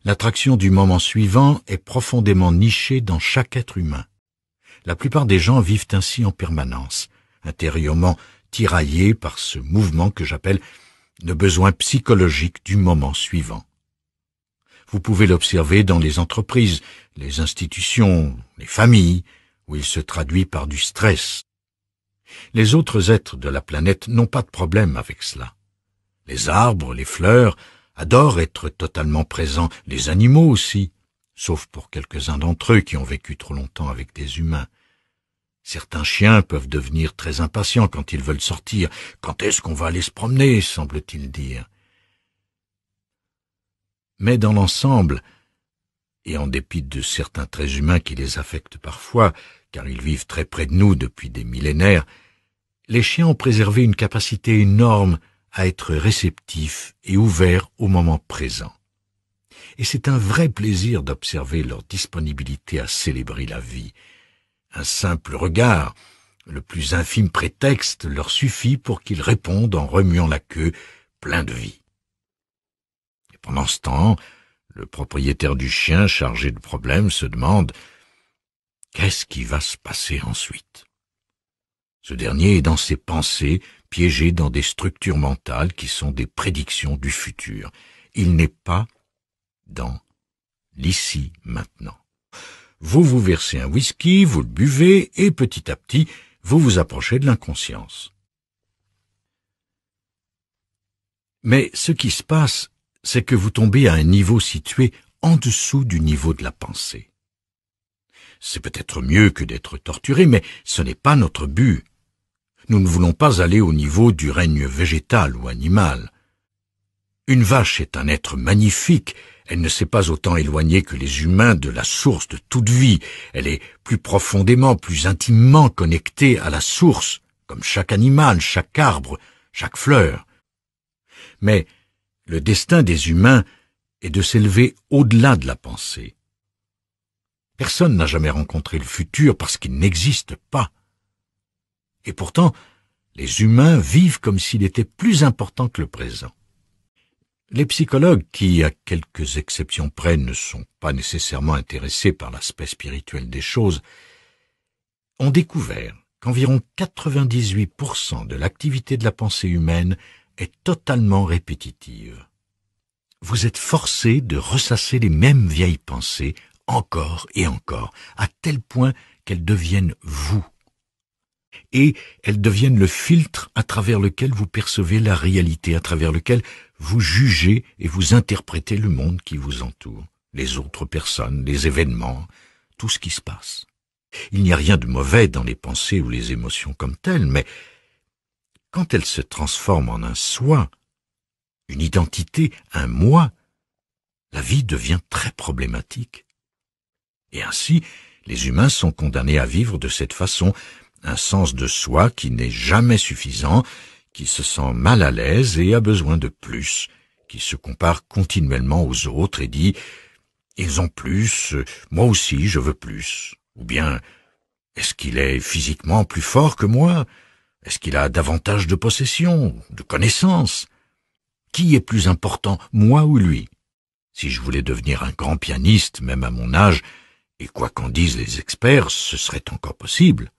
L'attraction du moment suivant est profondément nichée dans chaque être humain. La plupart des gens vivent ainsi en permanence, intérieurement tiraillés par ce mouvement que j'appelle le besoin psychologique du moment suivant. Vous pouvez l'observer dans les entreprises, les institutions, les familles, où il se traduit par du stress. Les autres êtres de la planète n'ont pas de problème avec cela. Les arbres, les fleurs adorent être totalement présents, les animaux aussi, sauf pour quelques-uns d'entre eux qui ont vécu trop longtemps avec des humains. Certains chiens peuvent devenir très impatients quand ils veulent sortir. Quand est-ce qu'on va aller se promener, semble-t-il dire. Mais dans l'ensemble, et en dépit de certains traits humains qui les affectent parfois, car ils vivent très près de nous depuis des millénaires, les chiens ont préservé une capacité énorme à être réceptifs et ouverts au moment présent. Et c'est un vrai plaisir d'observer leur disponibilité à célébrer la vie. Un simple regard, le plus infime prétexte leur suffit pour qu'ils répondent en remuant la queue, plein de vie. Et pendant ce temps, le propriétaire du chien chargé de problèmes se demande « Qu'est-ce qui va se passer ensuite ?» Ce dernier est dans ses pensées, piégé dans des structures mentales qui sont des prédictions du futur. Il n'est pas dans l'ici maintenant. Vous vous versez un whisky, vous le buvez, et petit à petit, vous vous approchez de l'inconscience. Mais ce qui se passe, c'est que vous tombez à un niveau situé en dessous du niveau de la pensée. C'est peut-être mieux que d'être torturé, mais ce n'est pas notre but. Nous ne voulons pas aller au niveau du règne végétal ou animal. Une vache est un être magnifique. Elle ne s'est pas autant éloignée que les humains de la source de toute vie. Elle est plus profondément, plus intimement connectée à la source, comme chaque animal, chaque arbre, chaque fleur. Mais le destin des humains est de s'élever au-delà de la pensée. Personne n'a jamais rencontré le futur parce qu'il n'existe pas. Et pourtant, les humains vivent comme s'il était plus important que le présent. Les psychologues, qui, à quelques exceptions près, ne sont pas nécessairement intéressés par l'aspect spirituel des choses, ont découvert qu'environ 98% de l'activité de la pensée humaine est totalement répétitive. Vous êtes forcé de ressasser les mêmes vieilles pensées encore et encore, à tel point qu'elles deviennent vous. Et elles deviennent le filtre à travers lequel vous percevez la réalité, à travers lequel vous jugez et vous interprétez le monde qui vous entoure, les autres personnes, les événements, tout ce qui se passe. Il n'y a rien de mauvais dans les pensées ou les émotions comme telles, mais quand elles se transforment en un soi, une identité, un moi, la vie devient très problématique. Et ainsi, les humains sont condamnés à vivre de cette façon, un sens de soi qui n'est jamais suffisant, qui se sent mal à l'aise et a besoin de plus, qui se compare continuellement aux autres et dit « Ils ont plus, moi aussi je veux plus ». Ou bien « Est-ce qu'il est physiquement plus fort que moi ? Est-ce qu'il a davantage de possessions, de connaissances ? Qui est plus important, moi ou lui ? Si je voulais devenir un grand pianiste, même à mon âge, et quoi qu'en disent les experts, ce serait encore possible.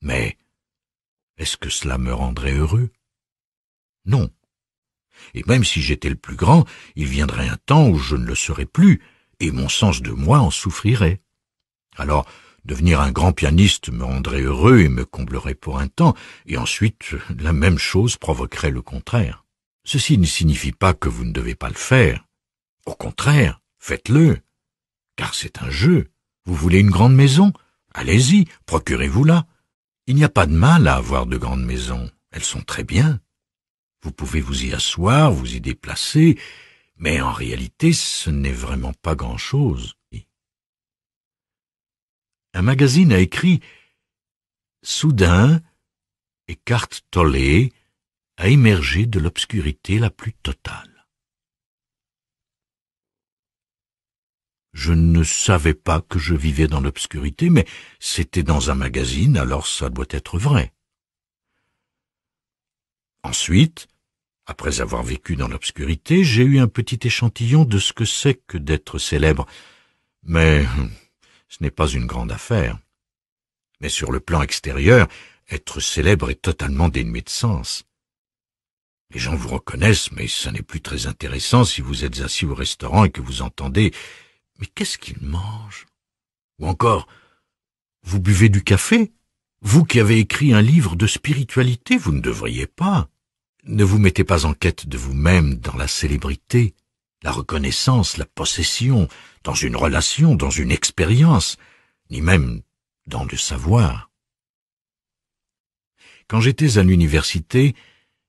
Mais est-ce que cela me rendrait heureux ? Non. Et même si j'étais le plus grand, il viendrait un temps où je ne le serais plus, et mon sens de moi en souffrirait. Alors, devenir un grand pianiste me rendrait heureux et me comblerait pour un temps, et ensuite la même chose provoquerait le contraire. Ceci ne signifie pas que vous ne devez pas le faire. Au contraire, faites-le, car c'est un jeu. Vous voulez une grande maison ? Allez-y, procurez-vous-la. Il n'y a pas de mal à avoir de grandes maisons, elles sont très bien. Vous pouvez vous y asseoir, vous y déplacer, mais en réalité, ce n'est vraiment pas grand-chose. Un magazine a écrit « Soudain, Eckhart Tolle a émergé de l'obscurité la plus totale. » Je ne savais pas que je vivais dans l'obscurité, mais c'était dans un magazine, alors ça doit être vrai. Ensuite, Après avoir vécu dans l'obscurité, j'ai eu un petit échantillon de ce que c'est que d'être célèbre. Mais ce n'est pas une grande affaire. Mais sur le plan extérieur, être célèbre est totalement dénué de sens. Les gens vous reconnaissent, mais ce n'est plus très intéressant si vous êtes assis au restaurant et que vous entendez « Mais qu'est-ce qu'il mange ?» Ou encore « Vous buvez du café ? Vous qui avez écrit un livre de spiritualité, vous ne devriez pas. » Ne vous mettez pas en quête de vous-même dans la célébrité, la reconnaissance, la possession, dans une relation, dans une expérience, ni même dans le savoir. Quand j'étais à l'université,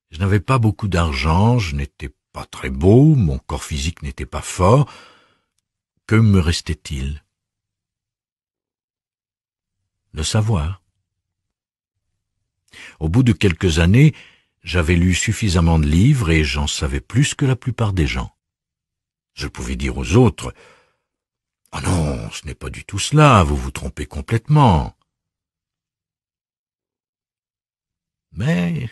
je n'avais pas beaucoup d'argent, je n'étais pas très beau, mon corps physique n'était pas fort. Que me restait-il? Le savoir. Au bout de quelques années, j'avais lu suffisamment de livres et j'en savais plus que la plupart des gens. Je pouvais dire aux autres « Ah non, ce n'est pas du tout cela, vous vous trompez complètement. » Mais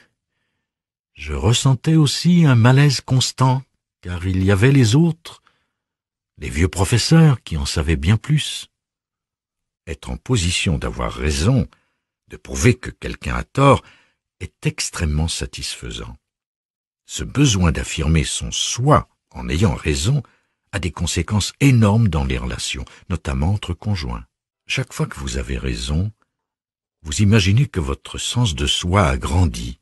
je ressentais aussi un malaise constant, car il y avait les autres, les vieux professeurs qui en savaient bien plus. Être en position d'avoir raison, de prouver que quelqu'un a tort, est extrêmement satisfaisant. Ce besoin d'affirmer son soi en ayant raison a des conséquences énormes dans les relations, notamment entre conjoints. Chaque fois que vous avez raison, vous imaginez que votre sens de soi a grandi,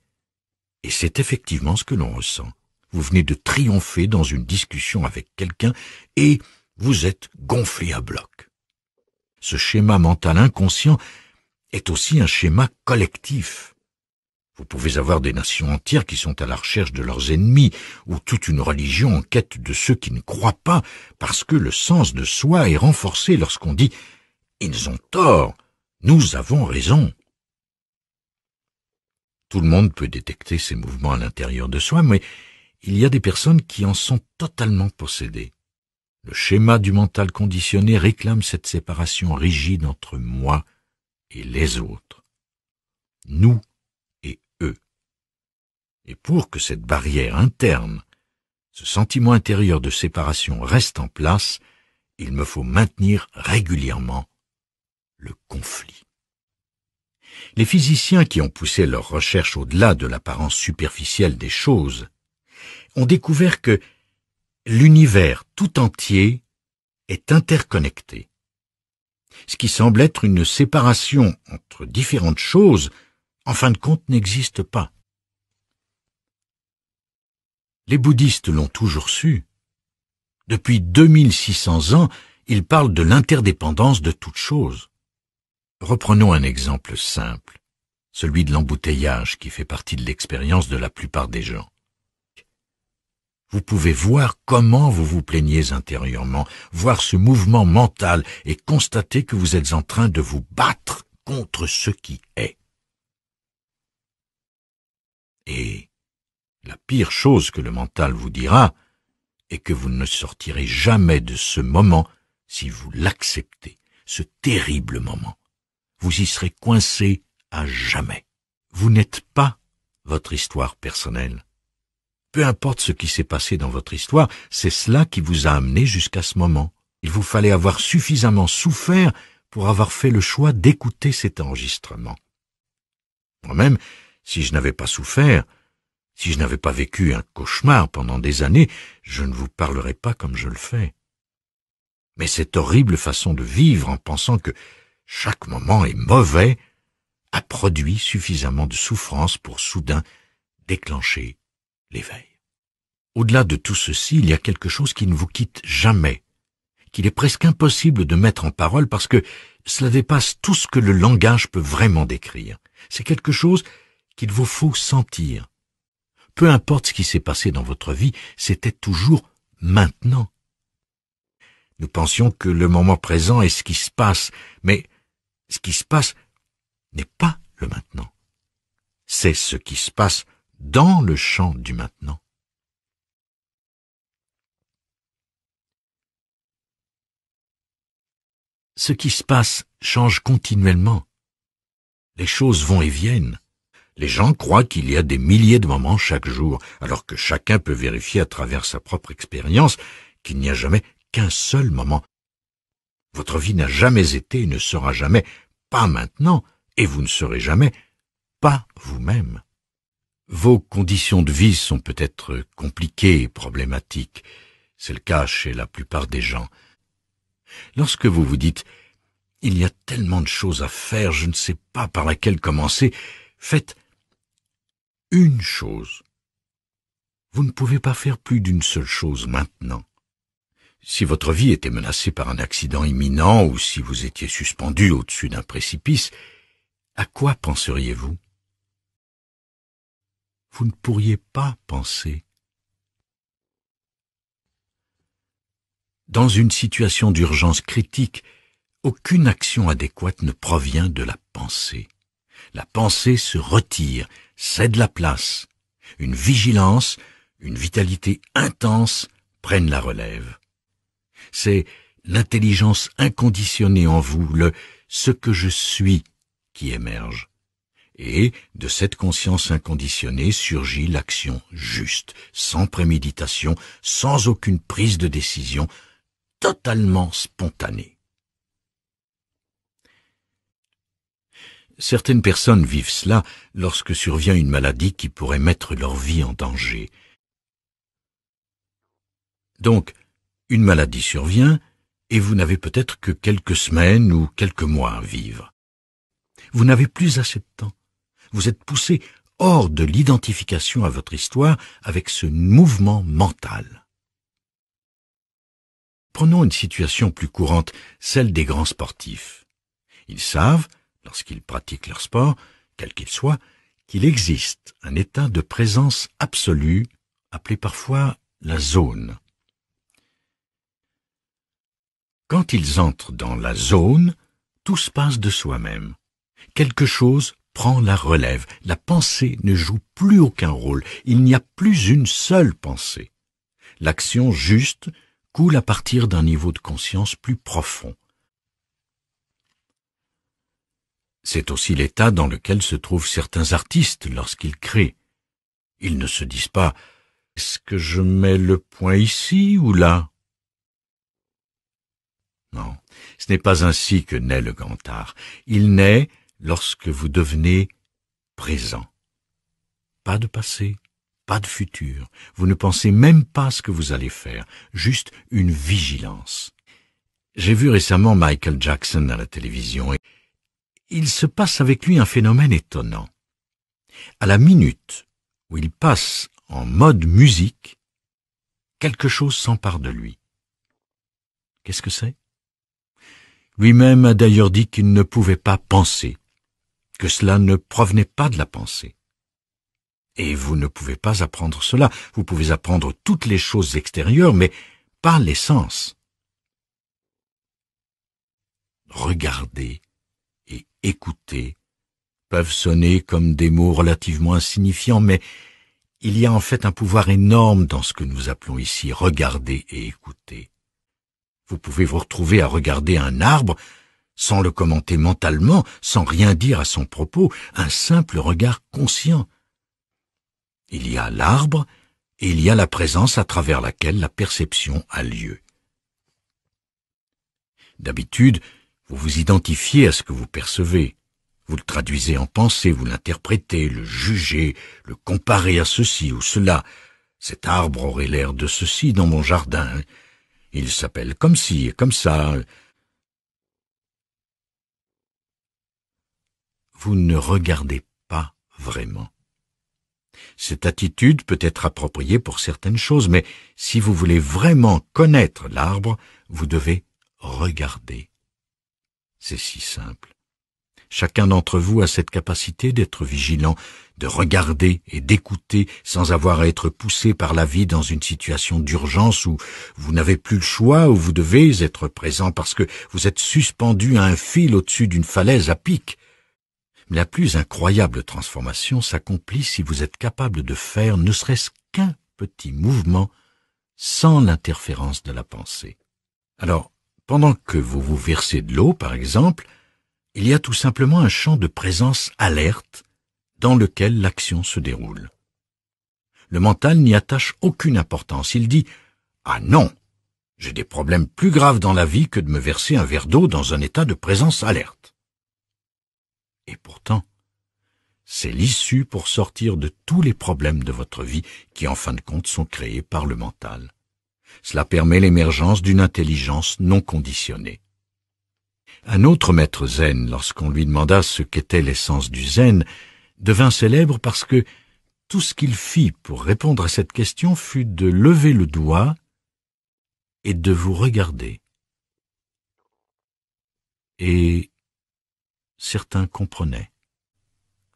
et c'est effectivement ce que l'on ressent. Vous venez de triompher dans une discussion avec quelqu'un et vous êtes gonflé à bloc. Ce schéma mental inconscient est aussi un schéma collectif. Vous pouvez avoir des nations entières qui sont à la recherche de leurs ennemis, ou toute une religion en quête de ceux qui ne croient pas, parce que le sens de soi est renforcé lorsqu'on dit « Ils ont tort, nous avons raison ». Tout le monde peut détecter ces mouvements à l'intérieur de soi, mais il y a des personnes qui en sont totalement possédées. Le schéma du mental conditionné réclame cette séparation rigide entre moi et les autres. Nous et eux. Et pour que cette barrière interne, ce sentiment intérieur de séparation reste en place, il me faut maintenir régulièrement le conflit. Les physiciens qui ont poussé leurs recherches au-delà de l'apparence superficielle des choses ont découvert que l'univers tout entier est interconnecté. Ce qui semble être une séparation entre différentes choses, en fin de compte, n'existe pas. Les bouddhistes l'ont toujours su. Depuis 2600 ans, ils parlent de l'interdépendance de toutes choses. Reprenons un exemple simple, celui de l'embouteillage qui fait partie de l'expérience de la plupart des gens. Vous pouvez voir comment vous vous plaignez intérieurement, voir ce mouvement mental et constater que vous êtes en train de vous battre contre ce qui est. Et la pire chose que le mental vous dira est que vous ne sortirez jamais de ce moment si vous l'acceptez, ce terrible moment. Vous y serez coincé à jamais. Vous n'êtes pas votre histoire personnelle. Peu importe ce qui s'est passé dans votre histoire, c'est cela qui vous a amené jusqu'à ce moment. Il vous fallait avoir suffisamment souffert pour avoir fait le choix d'écouter cet enregistrement. Moi-même, si je n'avais pas souffert, si je n'avais pas vécu un cauchemar pendant des années, je ne vous parlerais pas comme je le fais. Mais cette horrible façon de vivre en pensant que chaque moment est mauvais a produit suffisamment de souffrance pour soudain déclencher l'éveil. Au-delà de tout ceci, il y a quelque chose qui ne vous quitte jamais, qu'il est presque impossible de mettre en parole parce que cela dépasse tout ce que le langage peut vraiment décrire. C'est quelque chose qu'il vous faut sentir. Peu importe ce qui s'est passé dans votre vie, c'était toujours maintenant. Nous pensions que le moment présent est ce qui se passe, mais ce qui se passe n'est pas le maintenant. C'est ce qui se passe dans le champ du maintenant. Ce qui se passe change continuellement. Les choses vont et viennent. Les gens croient qu'il y a des milliers de moments chaque jour, alors que chacun peut vérifier à travers sa propre expérience qu'il n'y a jamais qu'un seul moment. Votre vie n'a jamais été et ne sera jamais pas maintenant, et vous ne serez jamais pas vous-même. Vos conditions de vie sont peut-être compliquées et problématiques. C'est le cas chez la plupart des gens. Lorsque vous vous dites « Il y a tellement de choses à faire, je ne sais pas par laquelle commencer », faites une chose. Vous ne pouvez pas faire plus d'une seule chose maintenant. Si votre vie était menacée par un accident imminent ou si vous étiez suspendu au-dessus d'un précipice, à quoi penseriez-vous? Vous ne pourriez pas penser. Dans une situation d'urgence critique, aucune action adéquate ne provient de la pensée. La pensée se retire, cède la place. Une vigilance, une vitalité intense prennent la relève. C'est l'intelligence inconditionnée en vous, le « ce que je suis » qui émerge. Et de cette conscience inconditionnée surgit l'action juste, sans préméditation, sans aucune prise de décision, totalement spontanée. Certaines personnes vivent cela lorsque survient une maladie qui pourrait mettre leur vie en danger. Donc, une maladie survient et vous n'avez peut-être que quelques semaines ou quelques mois à vivre. Vous n'avez plus assez de temps. Vous êtes poussé hors de l'identification à votre histoire avec ce mouvement mental. Prenons une situation plus courante, celle des grands sportifs. Ils savent, lorsqu'ils pratiquent leur sport, quel qu'il soit, qu'il existe un état de présence absolue, appelé parfois la zone. Quand ils entrent dans la zone, tout se passe de soi-même. Quelque chose prend la relève. La pensée ne joue plus aucun rôle. Il n'y a plus une seule pensée. L'action juste coule à partir d'un niveau de conscience plus profond. C'est aussi l'état dans lequel se trouvent certains artistes lorsqu'ils créent. Ils ne se disent pas « Est-ce que je mets le point ici ou là ?» Non, ce n'est pas ainsi que naît le grand art. Il naît lorsque vous devenez présent. Pas de passé, pas de futur. Vous ne pensez même pas ce que vous allez faire, juste une vigilance. J'ai vu récemment Michael Jackson à la télévision et il se passe avec lui un phénomène étonnant. À la minute où il passe en mode musique, quelque chose s'empare de lui. Qu'est-ce que c'est? Lui-même a d'ailleurs dit qu'il ne pouvait pas penser, que cela ne provenait pas de la pensée. Et vous ne pouvez pas apprendre cela. Vous pouvez apprendre toutes les choses extérieures, mais pas l'essence. Regarder et écouter peuvent sonner comme des mots relativement insignifiants, mais il y a en fait un pouvoir énorme dans ce que nous appelons ici regarder et écouter. Vous pouvez vous retrouver à regarder un arbre sans le commenter mentalement, sans rien dire à son propos, un simple regard conscient. Il y a l'arbre et il y a la présence à travers laquelle la perception a lieu. D'habitude, vous vous identifiez à ce que vous percevez. Vous le traduisez en pensée, vous l'interprétez, le jugez, le comparez à ceci ou cela. Cet arbre aurait l'air de ceci dans mon jardin. Il s'appelle comme ci et comme ça. Vous ne regardez pas vraiment. Cette attitude peut être appropriée pour certaines choses, mais si vous voulez vraiment connaître l'arbre, vous devez regarder. C'est si simple. Chacun d'entre vous a cette capacité d'être vigilant, de regarder et d'écouter sans avoir à être poussé par la vie dans une situation d'urgence où vous n'avez plus le choix, où vous devez être présent parce que vous êtes suspendu à un fil au-dessus d'une falaise à pic. Mais la plus incroyable transformation s'accomplit si vous êtes capable de faire ne serait-ce qu'un petit mouvement sans l'interférence de la pensée. Alors, pendant que vous vous versez de l'eau, par exemple, il y a tout simplement un champ de présence alerte dans lequel l'action se déroule. Le mental n'y attache aucune importance. Il dit « Ah non, j'ai des problèmes plus graves dans la vie que de me verser un verre d'eau dans un état de présence alerte. » Et pourtant, c'est l'issue pour sortir de tous les problèmes de votre vie qui, en fin de compte, sont créés par le mental. Cela permet l'émergence d'une intelligence non conditionnée. Un autre maître zen, lorsqu'on lui demanda ce qu'était l'essence du zen, devint célèbre parce que tout ce qu'il fit pour répondre à cette question fut de lever le doigt et de vous regarder. Et certains comprenaient.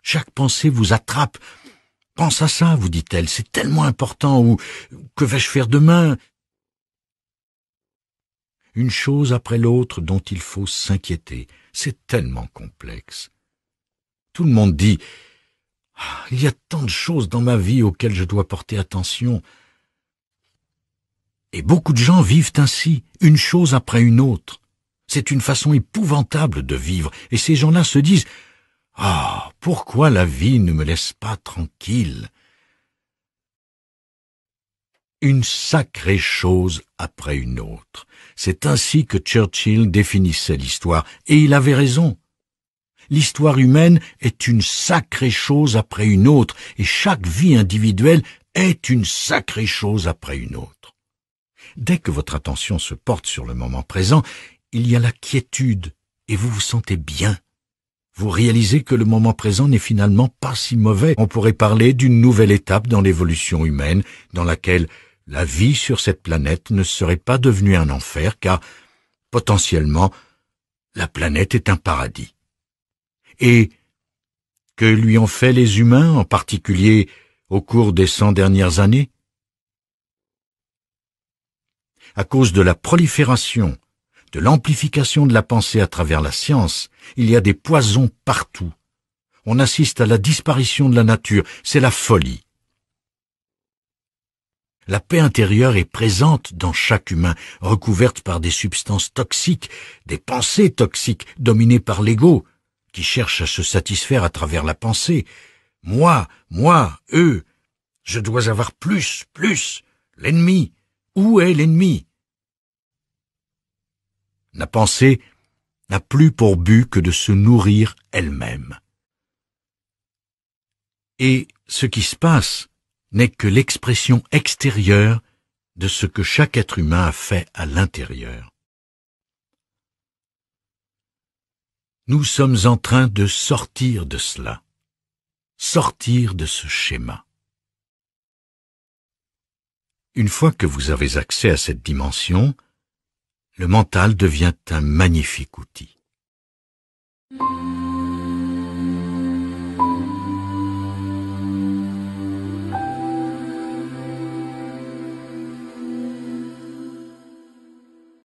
Chaque pensée vous attrape. « Pense à ça, vous dit-elle, c'est tellement important » ou « Que vais-je faire demain ?» Une chose après l'autre dont il faut s'inquiéter. C'est tellement complexe. Tout le monde dit « Il y a tant de choses dans ma vie auxquelles je dois porter attention. » Et beaucoup de gens vivent ainsi, une chose après une autre. C'est une façon épouvantable de vivre, et ces gens-là se disent « Ah, pourquoi la vie ne me laisse pas tranquille ?» Une sacrée chose après une autre. C'est ainsi que Churchill définissait l'histoire, et il avait raison. L'histoire humaine est une sacrée chose après une autre, et chaque vie individuelle est une sacrée chose après une autre. Dès que votre attention se porte sur le moment présent, il y a la quiétude, et vous vous sentez bien. Vous réalisez que le moment présent n'est finalement pas si mauvais. On pourrait parler d'une nouvelle étape dans l'évolution humaine, dans laquelle la vie sur cette planète ne serait pas devenue un enfer, car, potentiellement, la planète est un paradis. Et que lui ont fait les humains, en particulier au cours des 100 dernières années? À cause de la prolifération, de l'amplification de la pensée à travers la science, il y a des poisons partout. On assiste à la disparition de la nature, c'est la folie. La paix intérieure est présente dans chaque humain, recouverte par des substances toxiques, des pensées toxiques dominées par l'ego, qui cherche à se satisfaire à travers la pensée. Moi, eux, je dois avoir plus, l'ennemi. Où est l'ennemi? La pensée n'a plus pour but que de se nourrir elle-même. Et ce qui se passe n'est que l'expression extérieure de ce que chaque être humain a fait à l'intérieur. Nous sommes en train de sortir de cela, sortir de ce schéma. Une fois que vous avez accès à cette dimension, le mental devient un magnifique outil.